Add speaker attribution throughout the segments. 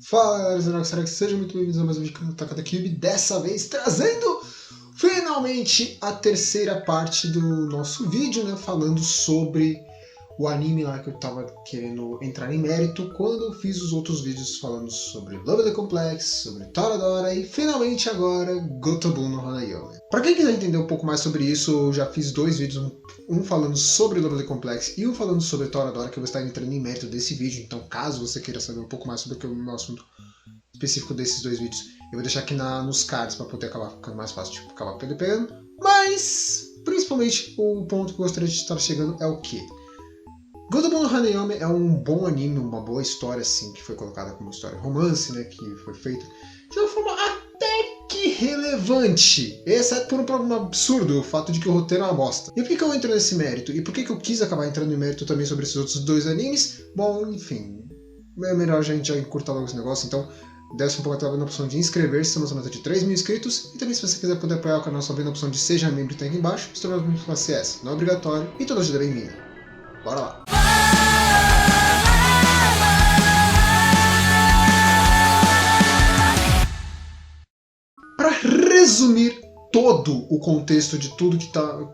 Speaker 1: Fala galera, Zenox, sejam muito bem-vindos a mais um vídeo do Takata Cube, dessa vez trazendo finalmente a terceira parte do nosso vídeo, né, falando sobre o anime lá que eu tava querendo entrar em mérito quando eu fiz os outros vídeos falando sobre Lovely Complex, sobre Toradora e finalmente agora Gotobun no Hanayome. Pra quem quiser entender um pouco mais sobre isso, eu já fiz dois vídeos, um falando sobre Lovely Complex e um falando sobre Toradora, que eu vou estar entrando em mérito desse vídeo, então caso você queira saber um pouco mais sobre o meu assunto específico desses dois vídeos, eu vou deixar aqui nos cards para poder acabar ficando mais fácil, tipo, acabar pegando. Mas, principalmente, o ponto que eu gostaria de estar chegando é o quê? Gotobun no Hanayome é um bom anime, uma boa história, assim, que foi colocada como história romance, né, que foi feita de uma forma até que relevante, exceto por um problema absurdo, o fato de que o roteiro é uma bosta. E por que eu entro nesse mérito? E por que eu quis acabar entrando em mérito também sobre esses outros dois animes? Bom, enfim, é melhor a gente já encurtar logo esse negócio, então desce um pouco até na opção de inscrever-se, estamos na meta de 3 mil inscritos, e também se você quiser poder apoiar o canal, só vem na opção de seja membro, tem aqui embaixo, se tornar membro do CS, não é obrigatório, e toda ajuda é bem-vinda. Bora lá! Para resumir todo o contexto de tudo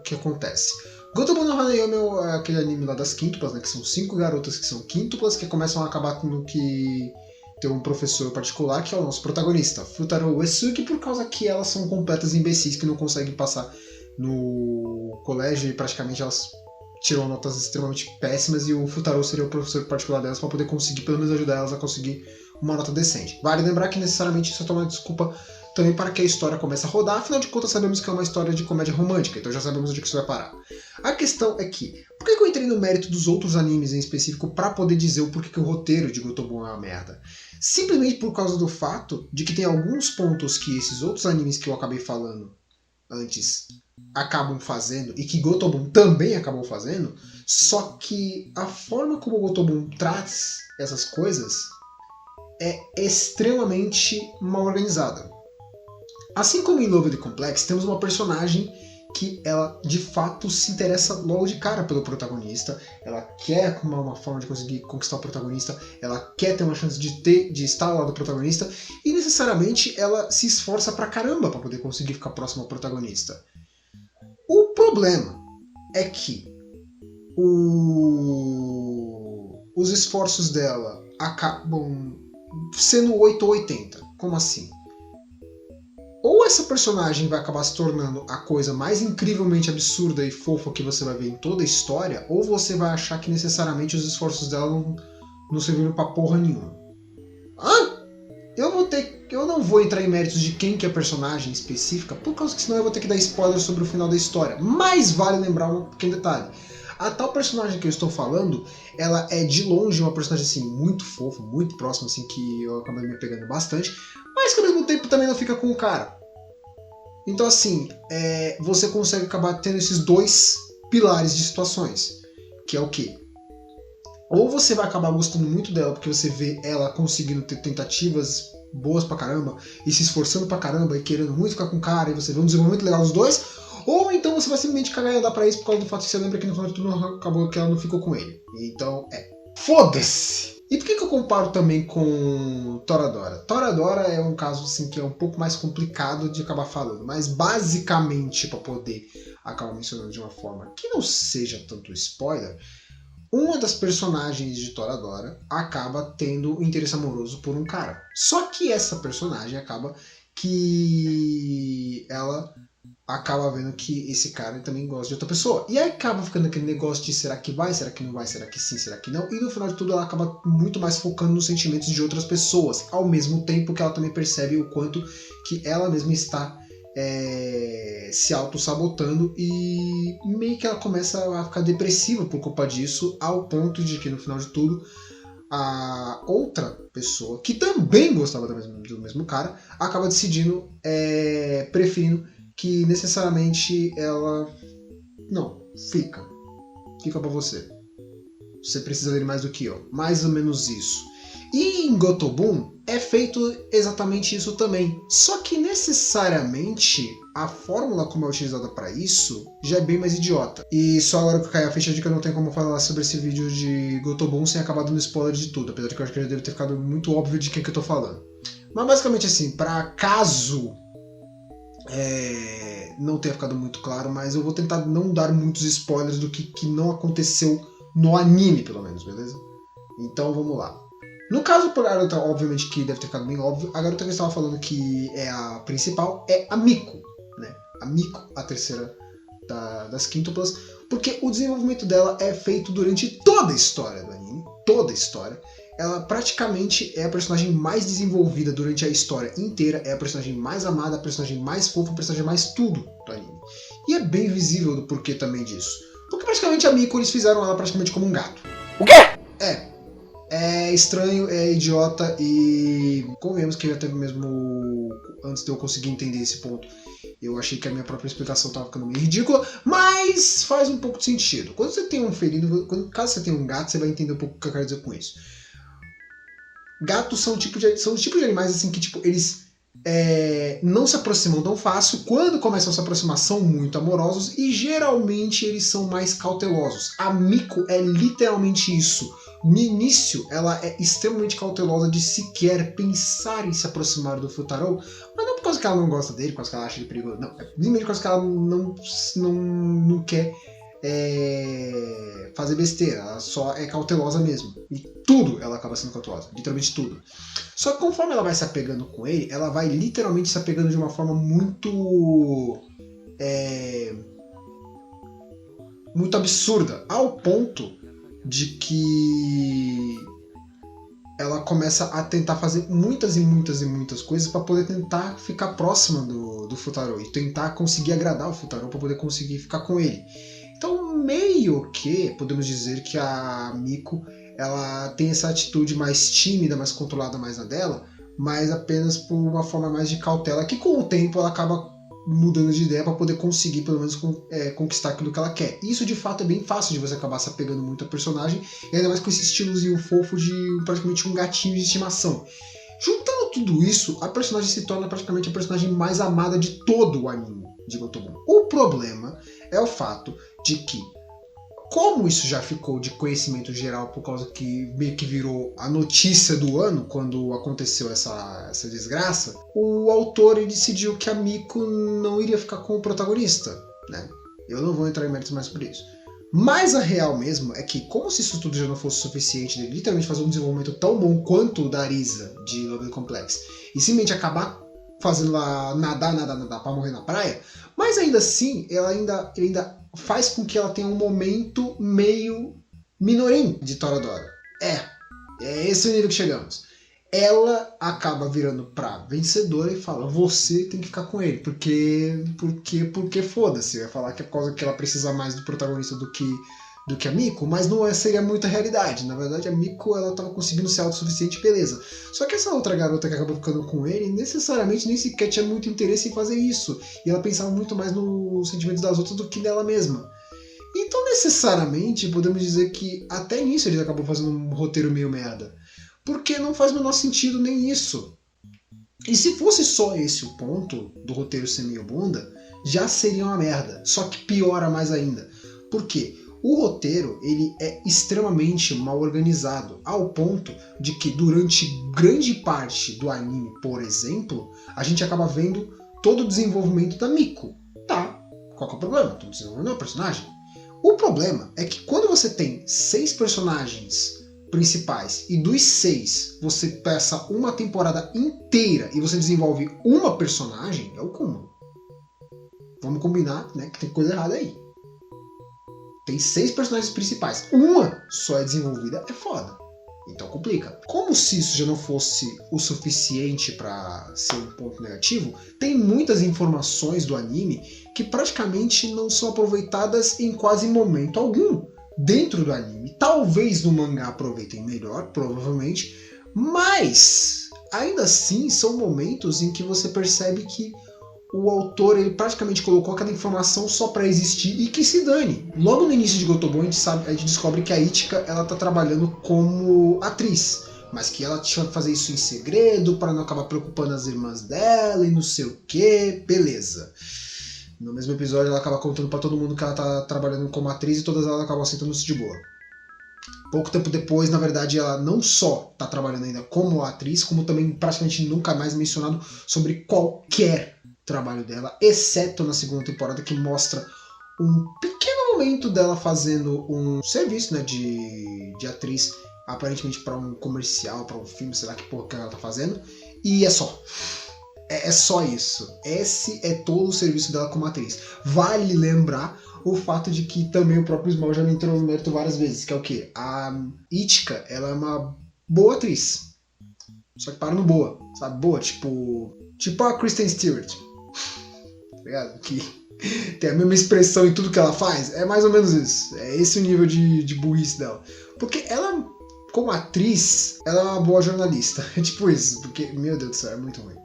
Speaker 1: que acontece. Gotobun no Hanayome é aquele anime lá das quíntuplas, né, que são 5 garotas que são quíntuplas, que começam a acabar tendo que ter um professor particular, que é o nosso protagonista, Futaro Uesugi, por causa que elas são completas imbecis que não conseguem passar no colégio e praticamente elas tiram notas extremamente péssimas e o Futaro seria o professor particular delas para poder conseguir, pelo menos ajudar elas a conseguir uma nota decente. Vale lembrar que necessariamente isso é uma desculpa também para que a história comece a rodar, afinal de contas sabemos que é uma história de comédia romântica, então já sabemos onde que isso vai parar. A questão é que, por que eu entrei no mérito dos outros animes em específico para poder dizer o porquê que o roteiro de Gotobun é uma merda? Simplesmente por causa do fato de que tem alguns pontos que esses outros animes que eu acabei falando antes acabam fazendo, e que Gotobun também acabou fazendo, só que a forma como o Gotobun traz essas coisas é extremamente mal organizada. Assim como em Lovely Complex, temos uma personagem que ela de fato se interessa logo de cara pelo protagonista, ela quer uma forma de conseguir conquistar o protagonista, ela quer ter uma chance de estar ao lado do protagonista, e necessariamente ela se esforça pra caramba pra poder conseguir ficar próximo ao protagonista. O problema é que os esforços dela acabam sendo 8 ou 80. Como assim? Ou essa personagem vai acabar se tornando a coisa mais incrivelmente absurda e fofa que você vai ver em toda a história, ou você vai achar que necessariamente os esforços dela não serviram pra porra nenhuma. Eu não vou entrar em méritos de quem que é a personagem específica, por causa que senão eu vou ter que dar spoiler sobre o final da história. Mas vale lembrar um pequeno detalhe. A tal personagem que eu estou falando, ela é de longe uma personagem assim, muito fofa, muito próxima, assim, que eu acabei me pegando bastante, mas que ao mesmo tempo também não fica com o cara. Então assim, você consegue acabar tendo esses dois pilares de situações, que é o quê? Ou você vai acabar gostando muito dela porque você vê ela conseguindo ter tentativas boas pra caramba e se esforçando pra caramba e querendo muito ficar com o cara e você vê um desenvolvimento legal dos dois, ou então você vai simplesmente cagar e andar pra isso por causa do fato que você lembra que no final de tudo acabou que ela não ficou com ele. Então, foda-se! E por que eu comparo também com Toradora? Toradora é um caso assim que é um pouco mais complicado de acabar falando, mas basicamente, para poder acabar mencionando de uma forma que não seja tanto spoiler, uma das personagens de Toradora acaba tendo interesse amoroso por um cara. Só que essa personagem acaba que ela acaba vendo que esse cara também gosta de outra pessoa. E aí acaba ficando aquele negócio de será que vai, será que não vai, será que sim, será que não. E no final de tudo ela acaba muito mais focando nos sentimentos de outras pessoas, ao mesmo tempo que ela também percebe o quanto que ela mesma está se auto-sabotando e meio que ela começa a ficar depressiva por culpa disso, ao ponto de que no final de tudo a outra pessoa, que também gostava do mesmo cara, acaba decidindo, preferindo que necessariamente ela não, fica pra você precisa dele mais do que eu, mais ou menos isso. E em Gotobun é feito exatamente isso também. Só que necessariamente a fórmula como é utilizada para isso já é bem mais idiota. E só agora que cai a ficha de que eu não tenho como falar sobre esse vídeo de Gotobun sem acabar dando spoiler de tudo, apesar de que eu acho que já deve ter ficado muito óbvio de quem que eu tô falando. Mas basicamente assim, para caso não tenha ficado muito claro, mas eu vou tentar não dar muitos spoilers do que não aconteceu no anime, pelo menos, beleza? Então vamos lá. No caso, por garota, obviamente que deve ter ficado bem óbvio, a garota que eu estava falando que é a principal é a Miko, né? A Miko, a terceira das quíntuplas, porque o desenvolvimento dela é feito durante toda a história do anime, toda a história. Ela praticamente é a personagem mais desenvolvida durante a história inteira, é a personagem mais amada, a personagem mais fofa, a personagem mais tudo do anime. E é bem visível do porquê também disso. Porque praticamente a Miko, eles fizeram ela praticamente como um gato.
Speaker 2: O quê?
Speaker 1: É estranho, é idiota e convenhamos que até mesmo antes de eu conseguir entender esse ponto, eu achei que a minha própria explicação estava ficando meio ridícula, mas faz um pouco de sentido. Quando você tem um felino, caso você tenha um gato, você vai entender um pouco o que eu quero dizer com isso. Gatos são os tipos de animais assim que tipo, eles não se aproximam tão fácil. Quando começam a se aproximar, são muito amorosos e geralmente eles são mais cautelosos. A Miko é literalmente isso. No início, ela é extremamente cautelosa de sequer pensar em se aproximar do Futaro, mas não por causa que ela não gosta dele, por causa que ela acha ele perigoso, não. É simplesmente por causa que ela não quer fazer besteira, ela só é cautelosa mesmo. E tudo ela acaba sendo cautelosa, literalmente tudo. Só que conforme ela vai se apegando com ele, ela vai literalmente se apegando de uma forma muito absurda, ao ponto de que ela começa a tentar fazer muitas e muitas e muitas coisas para poder tentar ficar próxima do Futaro e tentar conseguir agradar o Futaro para poder conseguir ficar com ele. Então, meio que podemos dizer que a Miko ela tem essa atitude mais tímida, mais controlada mais na dela, mas apenas por uma forma mais de cautela, que com o tempo ela acaba mudando de ideia para poder conseguir pelo menos conquistar aquilo que ela quer. Isso de fato é bem fácil de você acabar se apegando muito a personagem, e ainda mais com esse estilozinho fofo de praticamente um gatinho de estimação. Juntando tudo isso, a personagem se torna praticamente a personagem mais amada de todo o anime de Gotobun. O problema é o fato de que, como isso já ficou de conhecimento geral por causa que meio que virou a notícia do ano quando aconteceu essa desgraça, o autor ele decidiu que a Miko não iria ficar com o protagonista, né? Eu não vou entrar em méritos mais por isso. Mas a real mesmo é que, como se isso tudo já não fosse suficiente, ele literalmente fazer um desenvolvimento tão bom quanto o da Arisa de Lovely Complex, e simplesmente acabar fazendo ela nadar pra morrer na praia, mas ainda assim, ele ainda faz com que ela tenha um momento meio Minorin de Toradora. É esse o nível que chegamos. Ela acaba virando pra vencedora e fala: você tem que ficar com ele, porque foda-se. Vai falar que é por causa que ela precisa mais do protagonista do que a Miko, mas não seria muita realidade. Na verdade, a Miko ela tava conseguindo ser autossuficiente, beleza. Só que essa outra garota que acabou ficando com ele, necessariamente nem sequer tinha muito interesse em fazer isso. E ela pensava muito mais nos sentimentos das outras do que nela mesma. Então, necessariamente, podemos dizer que até nisso eles acabam fazendo um roteiro meio merda. Porque não faz o menor sentido nem isso. E se fosse só esse o ponto do roteiro ser meio bunda, já seria uma merda. Só que piora mais ainda. Por quê? O roteiro ele é extremamente mal organizado, ao ponto de que durante grande parte do anime, por exemplo, a gente acaba vendo todo o desenvolvimento da Miko. Tá, qual que é o problema? Estou desenvolvendo uma personagem. O problema é que quando você tem 6 personagens principais e dos 6 você passa uma temporada inteira e você desenvolve uma personagem, é o cúmulo. Vamos combinar, né, que tem coisa errada aí. Tem 6 personagens principais, uma só é desenvolvida, é foda. Então complica. Como se isso já não fosse o suficiente para ser um ponto negativo, tem muitas informações do anime que praticamente não são aproveitadas em quase momento algum dentro do anime. Talvez no mangá aproveitem melhor, provavelmente, mas ainda assim são momentos em que você percebe que o autor ele praticamente colocou aquela informação só para existir e que se dane. Logo no início de Gotobun a gente descobre que a Ichika ela tá trabalhando como atriz. mas que ela tinha que fazer isso em segredo para não acabar preocupando as irmãs dela e não sei o que, beleza. No mesmo episódio ela acaba contando para todo mundo que ela tá trabalhando como atriz e todas elas acabam sentando-se de boa. Pouco tempo depois, na verdade, ela não só tá trabalhando ainda como atriz, como também praticamente nunca mais mencionado sobre qualquer trabalho dela, exceto na segunda temporada, que mostra um pequeno momento dela fazendo um serviço, né, de atriz, aparentemente para um comercial, para um filme, sei lá que porra que ela tá fazendo, e é só. É só isso. Esse é todo o serviço dela como atriz. Vale lembrar o fato de que também o próprio Small já me entrou no mérito várias vezes, que é o quê? A Itka, ela é uma boa atriz. Só que para no boa, sabe? Boa, tipo a Kristen Stewart. Tá ligado? Que tem a mesma expressão em tudo que ela faz. É mais ou menos isso. É esse o nível de burrice dela. Porque ela, como atriz, ela é uma boa jornalista. É tipo isso. Porque, meu Deus do céu, é muito ruim.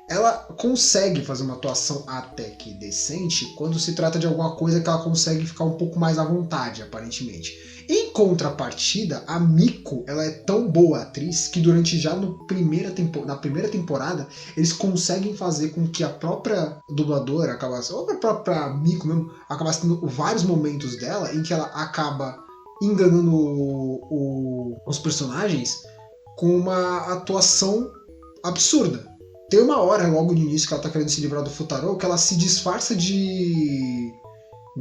Speaker 1: Ela consegue fazer uma atuação até que decente quando se trata de alguma coisa que ela consegue ficar um pouco mais à vontade, aparentemente. Em contrapartida, a Miko, ela é tão boa atriz que durante já na primeira temporada eles conseguem fazer com que a própria dubladora acabasse, ou a própria Miko mesmo, acabasse tendo vários momentos dela em que ela acaba enganando os personagens com uma atuação absurda. Tem uma hora, logo no início, que ela tá querendo se livrar do Futaro, que ela se disfarça de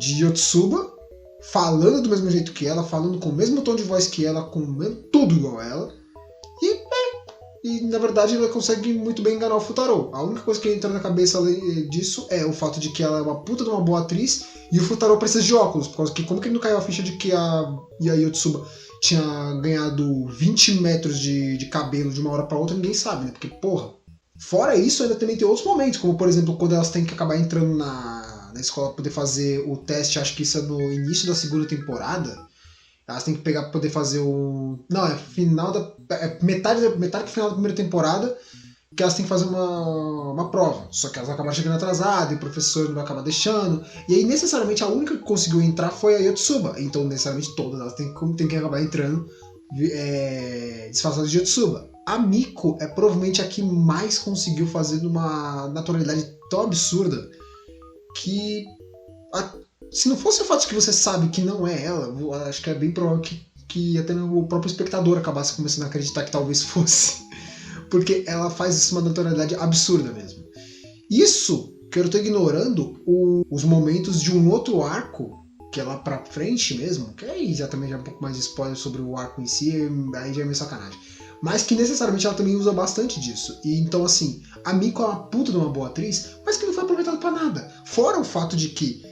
Speaker 1: Yotsuba, falando do mesmo jeito que ela, falando com o mesmo tom de voz que ela, com tudo igual a ela. E na verdade ela consegue muito bem enganar o Futaro. A única coisa que entra na cabeça disso é o fato de que ela é uma puta de uma boa atriz e o Futaro precisa de óculos, por causa que como que não caiu a ficha de que a Yotsuba tinha ganhado 20 metros de cabelo de uma hora pra outra, ninguém sabe, né? Porque, porra. Fora isso, ainda também tem outros momentos, como por exemplo, quando elas têm que acabar entrando na escola para poder fazer o teste, acho que isso é no início da segunda temporada. Elas têm que pegar para poder fazer o. Não, é final da. Metade do final da primeira temporada, que elas têm que fazer uma prova. Só que elas acabaram chegando atrasadas e o professor não vai acabar deixando. E aí, necessariamente, a única que conseguiu entrar foi a Yotsuba. Então, necessariamente, todas elas têm que acabar entrando disfarçadas de Yotsuba. A Miko é provavelmente a que mais conseguiu fazer numa naturalidade tão absurda que, se não fosse o fato de que você sabe que não é ela, acho que é bem provável que até o próprio espectador acabasse começando a acreditar que talvez fosse. Porque ela faz isso uma naturalidade absurda mesmo. Isso que eu tô ignorando os momentos de um outro arco, que é lá pra frente mesmo, que aí já também já é um pouco mais de spoiler sobre o arco em si, aí já é meio sacanagem. Mas que necessariamente ela também usa bastante disso. E então, assim, a Miko é uma puta de uma boa atriz, mas que não foi aproveitada pra nada. Fora o fato de que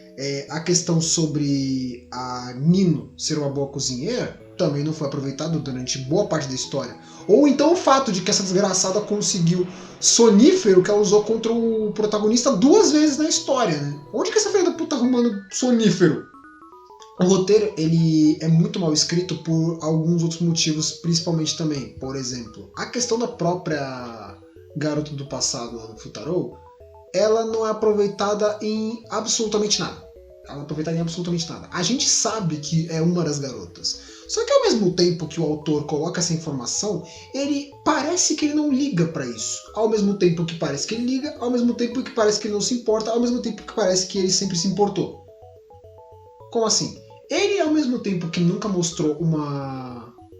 Speaker 1: a questão sobre a Nino ser uma boa cozinheira também não foi aproveitado durante boa parte da história. Ou então o fato de que essa desgraçada conseguiu sonífero que ela usou contra o protagonista 2 vezes na história, né? Onde que essa filha da puta tá arrumando sonífero? O roteiro ele é muito mal escrito por alguns outros motivos, principalmente também. Por exemplo, a questão da própria garota do passado lá no Futaro, ela não é aproveitada em absolutamente nada. Ela não é aproveitada em absolutamente nada. A gente sabe que é uma das garotas. Só que ao mesmo tempo que o autor coloca essa informação, ele parece que ele não liga pra isso. Ao mesmo tempo que parece que ele liga, ao mesmo tempo que parece que ele não se importa, ao mesmo tempo que parece que ele sempre se importou. Como assim? Ele, ao mesmo tempo que nunca mostrou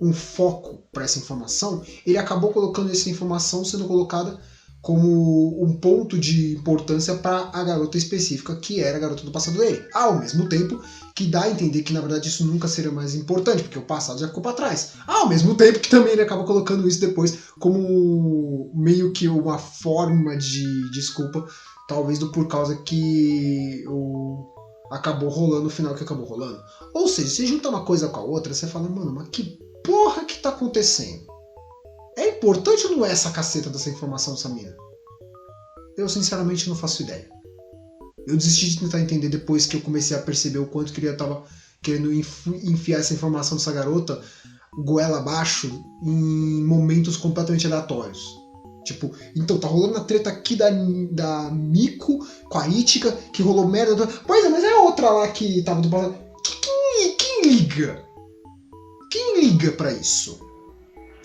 Speaker 1: um foco para essa informação, ele acabou colocando essa informação sendo colocada como um ponto de importância para a garota específica, que era a garota do passado dele. Ao mesmo tempo que dá a entender que, na verdade, isso nunca seria mais importante, porque o passado já ficou para trás. Ao mesmo tempo que também ele acaba colocando isso depois como meio que uma forma de desculpa, talvez do por causa que acabou rolando o final que acabou rolando. Ou seja, se junta uma coisa com a outra, você fala, mano, mas que porra que tá acontecendo? É importante ou não é essa caceta dessa informação dessa mina? Eu sinceramente não faço ideia. Eu desisti de tentar entender depois que eu comecei a perceber o quanto que ele tava querendo enfiar essa informação dessa garota goela abaixo em momentos completamente aleatórios. Tipo, então tá rolando a treta aqui da Miko com a Itika, que rolou merda. Pois é, mas é outra lá que tava do passado. Quem liga? Quem liga pra isso?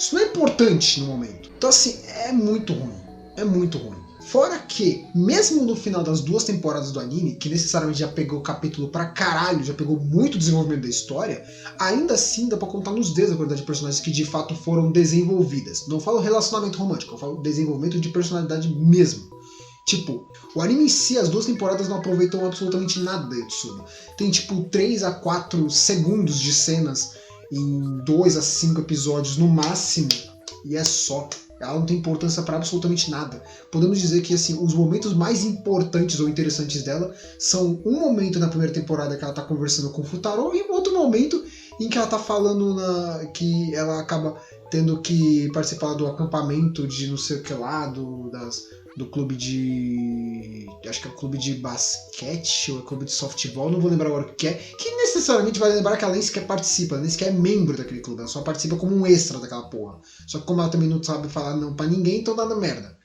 Speaker 1: Isso não é importante no momento. Então assim, é muito ruim. É muito ruim. Fora que, mesmo no final das 2 temporadas do anime, que necessariamente já pegou capítulo pra caralho, já pegou muito desenvolvimento da história, ainda assim dá pra contar nos dedos a quantidade de personagens que de fato foram desenvolvidas. Não falo relacionamento romântico, eu falo desenvolvimento de personalidade mesmo. Tipo, o anime em si, as 2 temporadas não aproveitam absolutamente nada da Yotsuba. Tem tipo 3 a 4 segundos de cenas em 2 a 5 episódios no máximo, e é só. Ela não tem importância para absolutamente nada. Podemos dizer que assim, os momentos mais importantes ou interessantes dela são um momento na primeira temporada que ela tá conversando com o Futaro e um outro momento em que ela tá falando que ela acaba tendo que participar do acampamento de não sei o que lá, do clube de... acho que é o clube de basquete ou é o clube de softball, não vou lembrar agora o que é, que necessariamente vai lembrar que ela nem sequer participa, nem sequer é membro daquele clube, ela só participa como um extra daquela porra. Só que como ela também não sabe falar não pra ninguém, então dá na merda.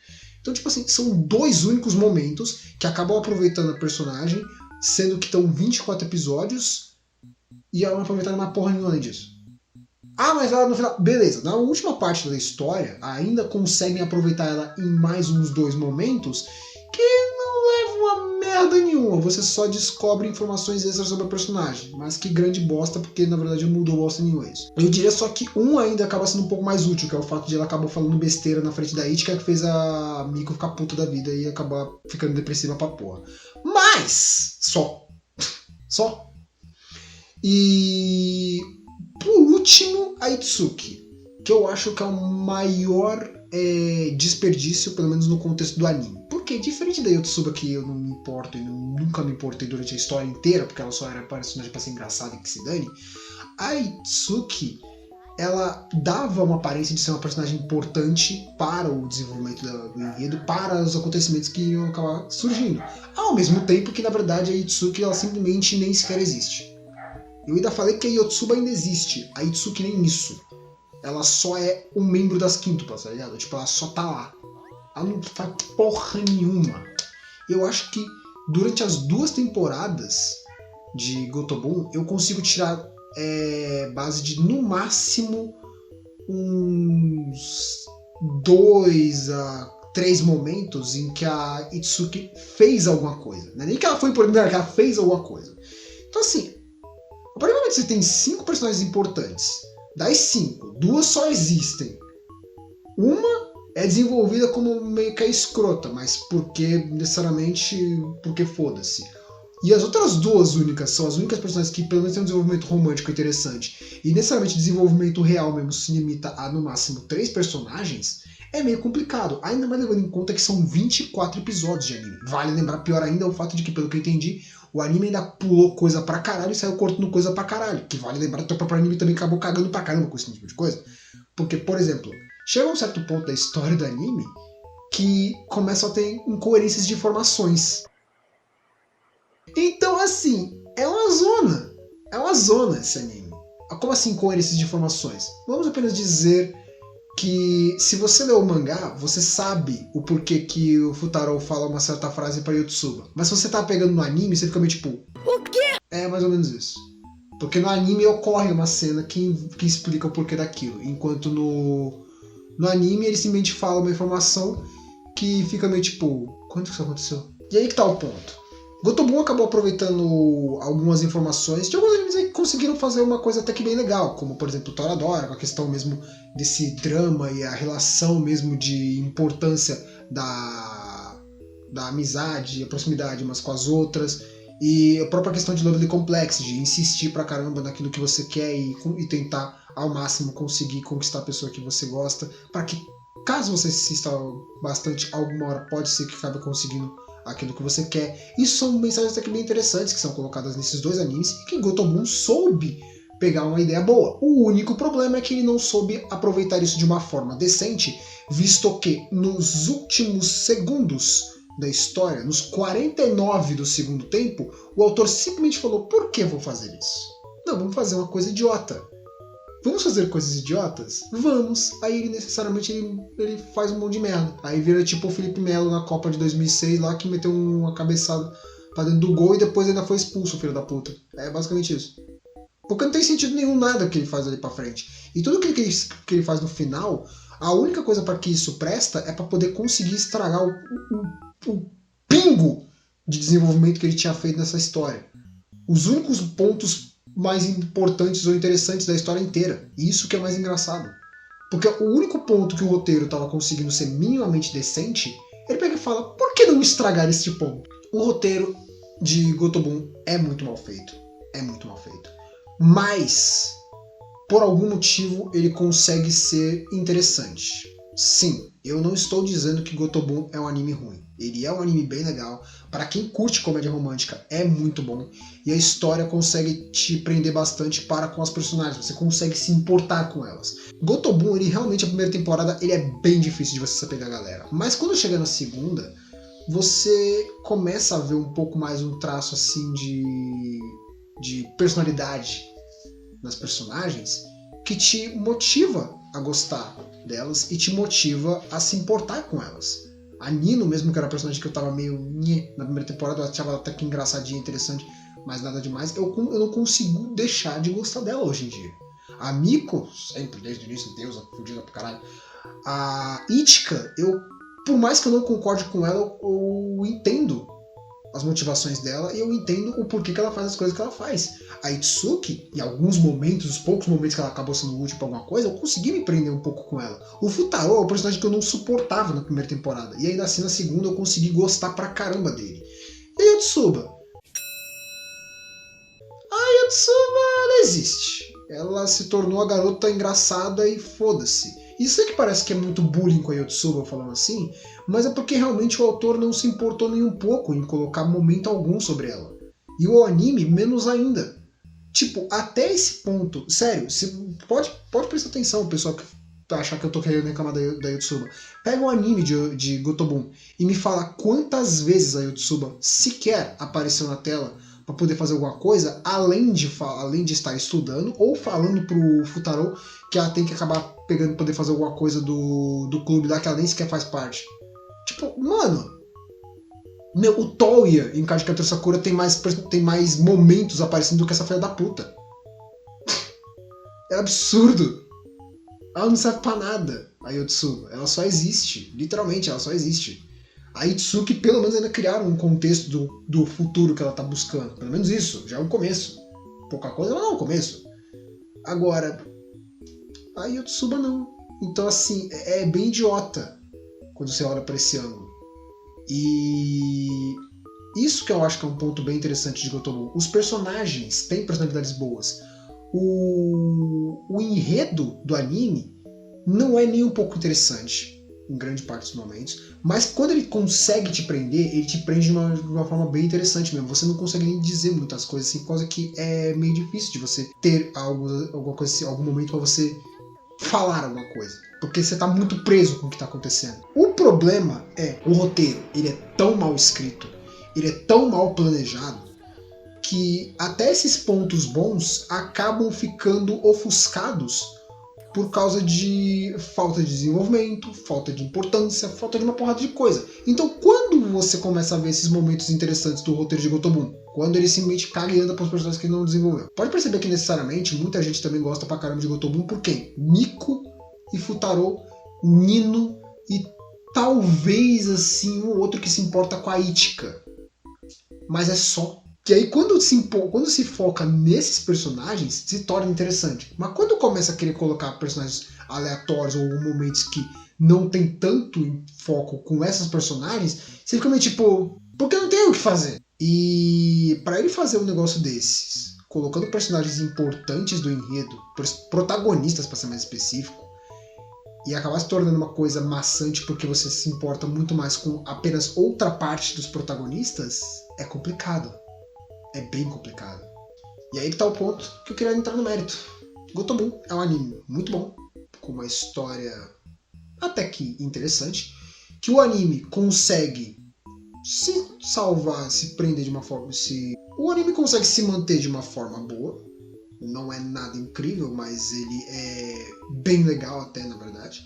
Speaker 1: Então, tipo assim, são 2 únicos momentos que acabam aproveitando a personagem, sendo que estão 24 episódios e ela não aproveitaram uma porra nenhuma além disso. Ah, mas ela no final... Beleza, na última parte da história, ainda conseguem aproveitar ela em mais uns 2 momentos que não levam a merda nenhuma. Você só descobre informações extras sobre a personagem. Mas que grande bosta, porque na verdade não mudou bosta nenhuma isso. Eu diria só que um ainda acaba sendo um pouco mais útil, que é o fato de ela acabar falando besteira na frente da Ichika, que fez a Miko ficar puta da vida e acabar ficando depressiva pra porra. Mas... Só. E... por último, a Itsuki, que eu acho que é o maior desperdício, pelo menos no contexto do anime. Porque, diferente da Yotsuba, que eu não me importo e nunca me importei durante a história inteira, porque ela só era personagem pra ser engraçada e que se dane, a Itsuki, ela dava uma aparência de ser uma personagem importante para o desenvolvimento do enredo, para os acontecimentos que iam acabar surgindo. Ao mesmo tempo que, na verdade, a Itsuki ela simplesmente nem sequer existe. Eu ainda falei que a Yotsuba ainda existe, a Itsuki nem isso. Ela só é um membro das quíntuplas, tá ligado? Tipo, ela só tá lá. Ela não faz porra nenhuma. Eu acho que durante as 2 temporadas de Gotobun, eu consigo tirar base de, no máximo, uns 2 a 3 momentos em que a Itsuki fez alguma coisa. Não é nem que ela foi importante, é que ela fez alguma coisa. Então assim, a partir do momento que você tem 5 personagens importantes, das 5, 2 só existem. Uma é desenvolvida como meio que a escrota, mas porque foda-se. E as outras 2 únicas são as únicas personagens que pelo menos têm um desenvolvimento romântico interessante, e necessariamente desenvolvimento real mesmo se limita a no máximo 3 personagens, é meio complicado, ainda mais levando em conta que são 24 episódios de anime. Vale lembrar, pior ainda, o fato de que, pelo que eu entendi, o anime ainda pulou coisa pra caralho e saiu cortando coisa pra caralho. Que vale lembrar que o próprio anime também acabou cagando pra caramba com esse tipo de coisa. Porque, por exemplo, chega a um certo ponto da história do anime que começa a ter incoerências de informações. Então, assim, é uma zona. É uma zona esse anime. Como assim incoerências de informações? Vamos apenas dizer que se você lê o mangá, você sabe o porquê que o Futaro fala uma certa frase pra Yotsuba. Mas se você tá pegando no anime, você fica meio tipo... o quê? É mais ou menos isso. Porque no anime ocorre uma cena que explica o porquê daquilo. Enquanto no anime ele simplesmente fala uma informação que fica meio tipo... quando que isso aconteceu? E aí que tá o ponto. Gotobun acabou aproveitando algumas informações de alguns animes que conseguiram fazer uma coisa até que bem legal, como por exemplo Toradora, com a questão mesmo desse drama e a relação mesmo de importância da amizade, a proximidade umas com as outras, e a própria questão de Lovely Complex, de insistir pra caramba naquilo que você quer e tentar ao máximo conseguir conquistar a pessoa que você gosta, para que caso você insista bastante, alguma hora pode ser que acabe conseguindo aquilo que você quer. Isso são mensagens até que bem interessantes que são colocadas nesses 2 animes e que Gotobun soube pegar uma ideia boa. O único problema é que ele não soube aproveitar isso de uma forma decente, visto que nos últimos segundos da história, nos 49 do segundo tempo, o autor simplesmente falou: por que vou fazer isso? Não, vamos fazer uma coisa idiota. Vamos fazer coisas idiotas? Vamos. Aí ele necessariamente ele faz um monte de merda. Aí vira tipo o Felipe Melo na Copa de 2006 lá, que meteu uma cabeçada pra dentro do gol e depois ainda foi expulso, filho da puta. É basicamente isso. Porque não tem sentido nenhum nada que ele faz ali pra frente. E tudo que ele faz no final, a única coisa para que isso presta é para poder conseguir estragar o pingo de desenvolvimento que ele tinha feito nessa história. Os únicos pontos mais importantes ou interessantes da história inteira. E isso que é mais engraçado. Porque o único ponto que o roteiro estava conseguindo ser minimamente decente, ele pega e fala, por que não estragar este ponto? O roteiro de Gotobun é muito mal feito. É muito mal feito. Mas, por algum motivo, ele consegue ser interessante. Sim, eu não estou dizendo que Gotobun é um anime ruim. Ele é um anime bem legal. Para quem curte comédia romântica, é muito bom. E a história consegue te prender bastante para com as personagens. Você consegue se importar com elas. Gotobun, ele realmente, a primeira temporada, ele é bem difícil de você saber da galera. Mas quando chega na segunda, você começa a ver um pouco mais um traço assim de personalidade nas personagens que te motiva a gostar delas e te motiva a se importar com elas. A Nino, mesmo que era a personagem que eu tava meio na primeira temporada, eu achava ela até que engraçadinha, interessante, mas nada demais, eu não consigo deixar de gostar dela hoje em dia. A Miko, sempre, desde o início, deusa, fodida pra caralho. A Ichika, por mais que eu não concorde com ela, eu entendo as motivações dela e eu entendo o porquê que ela faz as coisas que ela faz. A Itsuki, em alguns momentos, os poucos momentos que ela acabou sendo útil pra alguma coisa, eu consegui me prender um pouco com ela. O Futaro é um personagem que eu não suportava na primeira temporada, e ainda assim na segunda eu consegui gostar pra caramba dele. E a Yotsuba? A Yotsuba, ela existe. Ela se tornou a garota engraçada e foda-se. Isso é que parece que é muito bullying com a Yotsuba falando assim, mas é porque realmente o autor não se importou nem um pouco em colocar momento algum sobre ela. E o anime, menos ainda. Tipo, até esse ponto, sério, pode prestar atenção, pessoal que achar que eu tô querendo reclamar da Yotsuba. Pega um anime de Gotobun e me fala quantas vezes a Yotsuba sequer apareceu na tela para poder fazer alguma coisa, além de estar estudando ou falando pro Futaro que ela tem que acabar pegando poder fazer alguma coisa do clube lá que ela nem sequer faz parte. Tipo, mano, o Toya em Kaji Sakura tem mais momentos aparecendo do que essa filha da puta. É absurdo. Ela não serve pra nada, a Yotsuba. Ela só existe. Literalmente, ela só existe. A Itsuki, pelo menos, ainda criaram um contexto do futuro que ela tá buscando. Pelo menos isso, já é um começo. Pouca coisa, mas não é um começo. Agora, a Yotsuba não. Então, assim, é bem idiota quando você olha pra esse ângulo. E isso que eu acho que é um ponto bem interessante de Gotobun. Os personagens têm personalidades boas. O enredo do anime não é nem um pouco interessante em grande parte dos momentos, mas quando ele consegue te prender, ele te prende de uma forma bem interessante mesmo. Você não consegue nem dizer muitas coisas, assim, coisa que é meio difícil de você ter alguma coisa assim, algum momento para você falar alguma coisa, porque você tá muito preso com o que tá acontecendo. O problema é o roteiro, ele é tão mal escrito, ele é tão mal planejado, que até esses pontos bons acabam ficando ofuscados por causa de falta de desenvolvimento, falta de importância, falta de uma porrada de coisa. Então, quando você começa a ver esses momentos interessantes do roteiro de Gotobun, quando ele simplesmente caga e anda para os personagens que ele não desenvolveu. Pode perceber que necessariamente muita gente também gosta pra caramba de Gotobun por quem? Miko e Futaro, Nino e talvez assim um outro que se importa com a Ichika. Mas é só. Que aí quando se foca nesses personagens, se torna interessante. Mas quando começa a querer colocar personagens aleatórios ou momentos que não tem tanto foco com essas personagens, você fica meio tipo, porque não tem o que fazer. E para ele fazer um negócio desses, colocando personagens importantes do enredo, protagonistas para ser mais específico, e acabar se tornando uma coisa maçante porque você se importa muito mais com apenas outra parte dos protagonistas, é complicado. É bem complicado. E aí que tá o ponto que eu queria entrar no mérito. Gotobun é um anime muito bom, com uma história até que interessante, que o anime consegue se salvar, se prender de uma forma... O anime consegue se manter de uma forma boa. Não é nada incrível, mas ele é bem legal até, na verdade.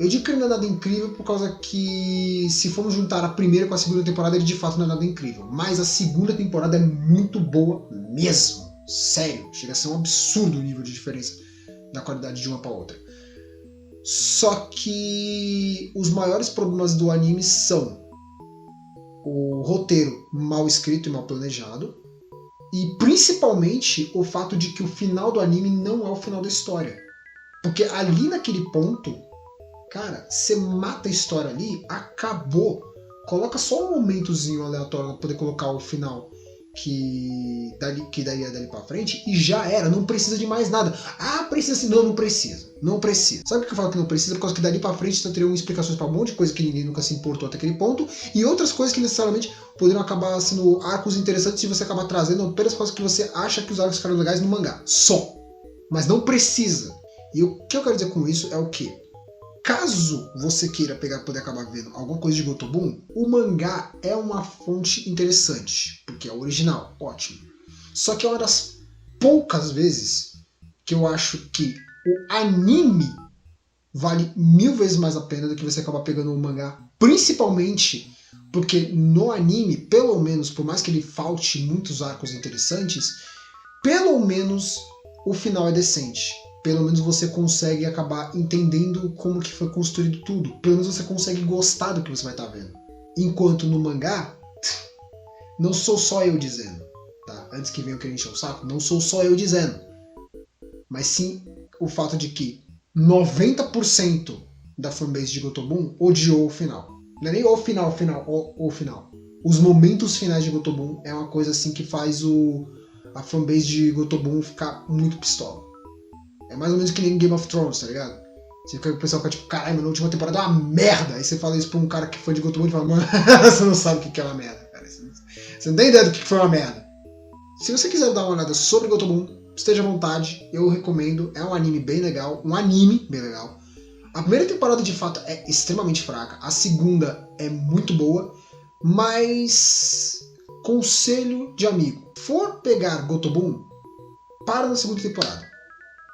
Speaker 1: Eu digo que ele não é nada incrível por causa que, se formos juntar a primeira com a segunda temporada, ele de fato não é nada incrível. Mas a segunda temporada é muito boa mesmo. Sério, chega a ser um absurdo o nível de diferença da qualidade de uma pra outra. Só que os maiores problemas do anime são o roteiro mal escrito e mal planejado, e principalmente o fato de que o final do anime não é o final da história. Porque ali naquele ponto, cara, você mata a história ali, acabou. Coloca só um momentozinho aleatório pra poder colocar o final que daria dali pra frente e já era, não precisa de mais nada. Ah, precisa assim. Não precisa. Não precisa. Sabe por que eu falo que não precisa? Por causa que dali pra frente você teria explicações pra um monte de coisa que ninguém nunca se importou até aquele ponto e outras coisas que necessariamente poderiam acabar sendo arcos interessantes se você acabar trazendo apenas coisas que você acha que os arcos ficaram legais no mangá. Só. Mas não precisa. E o que eu quero dizer com isso é o quê? Caso você queira pegar e poder acabar vendo alguma coisa de Gotobun, o mangá é uma fonte interessante, porque é o original, ótimo. Só que é uma das poucas vezes que eu acho que o anime vale 1000 vezes mais a pena do que você acabar pegando o mangá, principalmente porque no anime, pelo menos, por mais que ele falte muitos arcos interessantes, pelo menos o final é decente. Pelo menos você consegue acabar entendendo como que foi construído tudo. Pelo menos você consegue gostar do que você vai estar vendo. Enquanto no mangá, não sou só eu dizendo, tá? Antes que venha o que a gente encher o saco, não sou só eu dizendo. Mas sim o fato de que 90% da fanbase de Gotobun odiou o final. Não é nem o final. Os momentos finais de Gotobun é uma coisa assim que faz a fanbase de Gotobun ficar muito pistola. É mais ou menos que nem Game of Thrones, tá ligado? O pessoal fica tipo, caralho, mano, a última temporada é uma merda. Aí você fala isso pra um cara que foi de Gotobun e fala, mano, você não sabe o que é uma merda, cara. Você não tem ideia do que foi uma merda. Se você quiser dar uma olhada sobre Gotobun, esteja à vontade, eu recomendo. É um anime bem legal, A primeira temporada, de fato, é extremamente fraca. A segunda é muito boa, mas conselho de amigo. For pegar Gotobun, para na segunda temporada.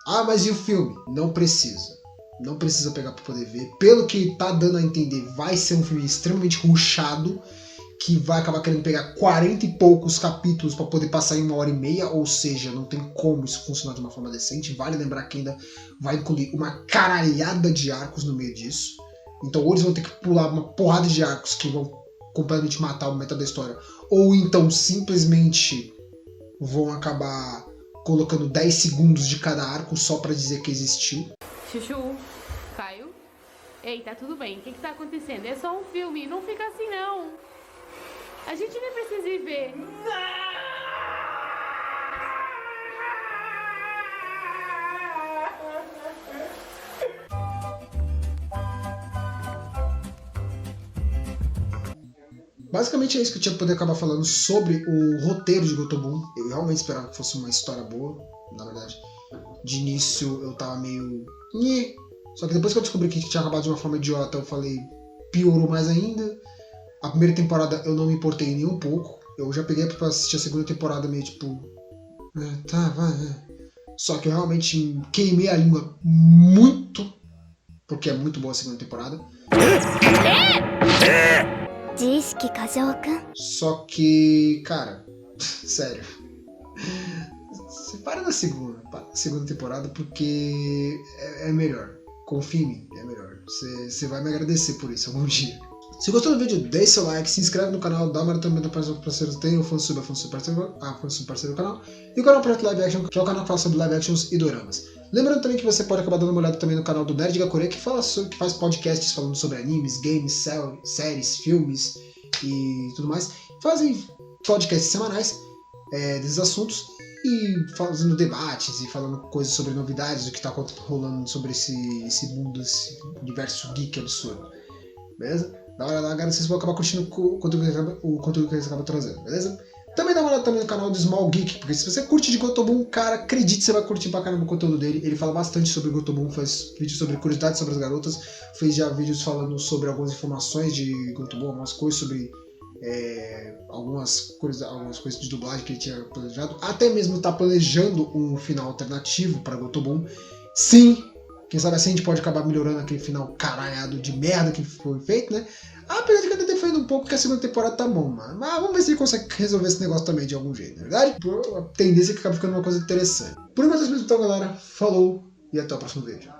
Speaker 1: Ah, mas e o filme? Não precisa. Não precisa pegar pra poder ver. Pelo que tá dando a entender, vai ser um filme extremamente rushado, que vai acabar querendo pegar 40 e poucos capítulos pra poder passar em 1h30, ou seja, não tem como isso funcionar de uma forma decente. Vale lembrar que ainda vai incluir uma caralhada de arcos no meio disso. Então ou eles vão ter que pular uma porrada de arcos que vão completamente matar o metade da história, ou então simplesmente vão acabar colocando 10 segundos de cada arco só pra dizer que existiu.
Speaker 2: Chuchu, Caio? Ei, tá tudo bem. O que tá acontecendo? É só um filme, não fica assim não. A gente nem precisa ir ver.
Speaker 1: Basicamente é isso que eu tinha que poder acabar falando sobre o roteiro de Gotobun. Eu realmente esperava que fosse uma história boa, na verdade. De início eu tava meio... Nhê. Só que depois que eu descobri que tinha acabado de uma forma idiota, eu falei, piorou mais ainda. A primeira temporada eu não me importei nem um pouco. Eu já peguei pra assistir a segunda temporada meio tipo... tá, vai, Só que eu realmente queimei a língua muito, porque é muito boa a segunda temporada. Só que, cara, sério, você para na segunda temporada porque é melhor. Confia em mim, é melhor. Você vai me agradecer por isso algum dia. Se gostou do vídeo, deixe seu like, se inscreve no canal, dá uma olhada também no parceiro, tem o fansub parceiro do canal, e o canal Projeto Live Action, que é o canal que fala sobre live actions e doramas. Lembrando também que você pode acabar dando uma olhada também no canal do Nerd Gakure, que faz podcasts falando sobre animes, games, séries, filmes e tudo mais. Fazem podcasts semanais desses assuntos e fazendo debates e falando coisas sobre novidades, do que está rolando sobre esse mundo, esse universo geek absurdo. Beleza? Dá uma olhada lá, galera, vocês vão acabar curtindo o conteúdo que eles acabam trazendo, beleza? Também dá uma olhada também no canal do Small Geek, porque se você curte de Gotobun, cara, acredite, você vai curtir pra caramba o conteúdo dele. Ele fala bastante sobre Gotobun, faz vídeos sobre curiosidades sobre as garotas, fez já vídeos falando sobre algumas informações de Gotobun, algumas coisas sobre algumas coisas de dublagem que ele tinha planejado, até mesmo tá planejando um final alternativo para Gotobun. Sim, quem sabe assim a gente pode acabar melhorando aquele final caralhado de merda que foi feito, né? Apesar de que eu ainda defendo um pouco que a segunda temporada tá bom, mano. Mas vamos ver se ele consegue resolver esse negócio também de algum jeito, na verdade? A tendência é que acaba ficando uma coisa interessante. Por enquanto é isso mesmo, então, galera. Falou e até o próximo vídeo.